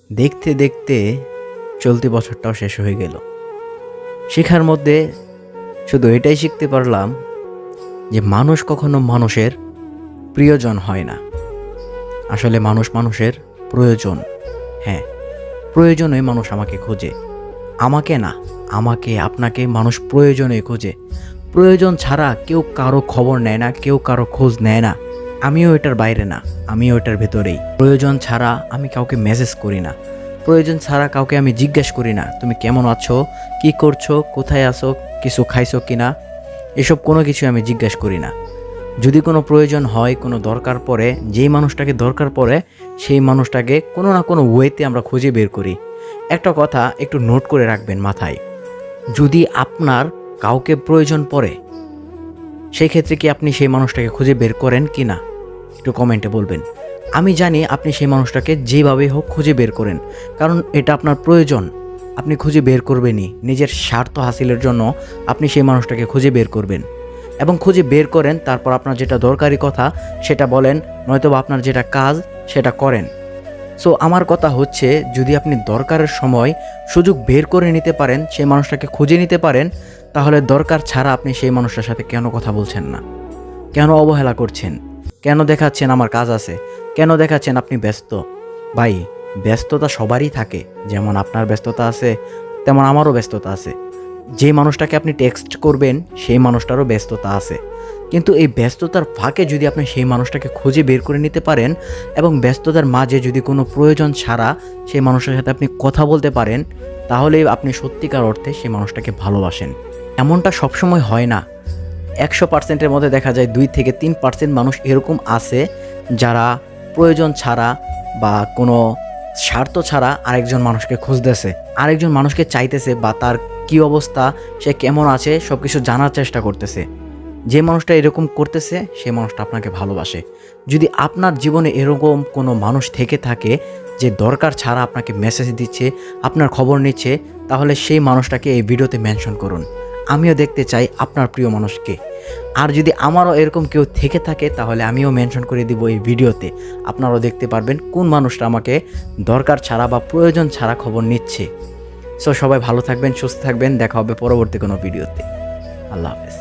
দেখতে দেখতে চলতি বছরটাও শেষ হয়ে গেল। শেখার মধ্যে শুধু এটাই শিখতে পারলাম যে মানুষ কখনো মানুষের প্রিয়জন হয় না। আসলে মানুষ মানুষের প্রয়োজন। হ্যাঁ, প্রয়োজনে মানুষ আমাকে খোঁজে, আমাকে না, আমাকে আপনাকে মানুষ প্রয়োজনে খোঁজে। প্রয়োজন ছাড়া কেউ কারো খবর নেয় না, কেউ কারো খোঁজ নেয় না। আমিও এটার বাইরে না, আমিও এটার ভেতরেই। প্রয়োজন ছাড়া আমি কাউকে মেসেজ করি না, প্রয়োজন ছাড়া কাউকে আমি জিজ্ঞেস করি না তুমি কেমন আছো, কি করছো, কোথায় আছো, কিছু খাইছো কিনা, এসব কোনো কিছু আমি জিজ্ঞেস করি না। যদি কোনো প্রয়োজন হয়, কোনো দরকার পড়ে, যেই মানুষটাকে দরকার পড়ে সেই মানুষটাকে কোনো না কোনো ওয়েতে আমরা খুঁজে বের করি। একটা কথা একটু নোট করে রাখবেন মাথায়, যদি আপনার কাউকে প্রয়োজন পড়ে সেই ক্ষেত্রে কি আপনি সেই মানুষটাকে খুঁজে বের করেন কি না, একটু কমেন্টে বলবেন। আমি জানি আপনি সেই মানুষটাকে যেভাবেই হোক খুঁজে বের করেন, কারণ এটা আপনার প্রয়োজন। আপনি খুঁজে বের করবেনই, নিজের স্বার্থ হাসিলের জন্য আপনি সেই মানুষটাকে খুঁজে বের করবেন এবং খুঁজে বের করেন। তারপর আপনার যেটা দরকারি কথা সেটা বলেন, নয়তো আপনার যেটা কাজ সেটা করেন। সো আমার কথা হচ্ছে, যদি আপনি দরকারের সময় সুযোগ বের করে নিতে পারেন, সেই মানুষটাকে খুঁজে নিতে পারেন, তাহলে দরকার ছাড়া আপনি সেই মানুষটার সাথে কেন কথা বলছেন না, কেন অবহেলা করছেন, কেন দেখাচ্ছেন আমার কাজ আছে, কেন দেখাচ্ছেন আপনি ব্যস্ত। ভাই, ব্যস্ততা সবারই থাকে, যেমন আপনার ব্যস্ততা আছে তেমন আমারও ব্যস্ততা আছে। যে মানুষটাকে আপনি টেক্সট করবেন সেই মানুষটারও ব্যস্ততা আছে। কিন্তু এই ব্যস্ততার ফাঁকে যদি আপনি সেই মানুষটাকে খুঁজে বের করে নিতে পারেন এবং ব্যস্ততার মাঝে যদি কোনো প্রয়োজন ছাড়া সেই মানুষের সাথে আপনি কথা বলতে পারেন, তাহলে আপনি সত্যিকার অর্থে সেই মানুষটাকে ভালোবাসেন। এমনটা সবসময় হয় না। 100%-এর মধ্যে দেখা যায় 2-3% মানুষ এরকম আছে যারা প্রয়োজন ছাড়া বা কোনো স্বার্থ ছাড়া আরেকজন মানুষকে খুঁজতেছে, আরেকজন মানুষকে চাইতেছে, বা তার কী অবস্থা, সে কেমন আছে সব কিছু জানার চেষ্টা করতেছে। যে মানুষটা এরকম করতেছে সে মানুষটা আপনাকে ভালোবাসে। যদি আপনার জীবনে এরকম কোনো মানুষ থেকে থাকে যে দরকার ছাড়া আপনাকে মেসেজ দিচ্ছে, আপনার খবর নিচ্ছে, তাহলে সেই মানুষটাকে এই ভিডিওতে মেনশন করুন। আমিও দেখতে চাই আপনার প্রিয় মানুষকে। আর যদি আমারও এরকম কেউ থেকে থাকে তাহলে আমিও মেনশন করে দিব এই ভিডিওতে। আপনারাও দেখতে পারবেন কোন মানুষটা আমাকে দরকার ছাড়া বা প্রয়োজন ছাড়া খবর নিচ্ছে। সো সবাই ভালো থাকবেন, সুস্থ থাকবেন, দেখা হবে পরবর্তী কোনো ভিডিওতে। আল্লাহ হাফেজ।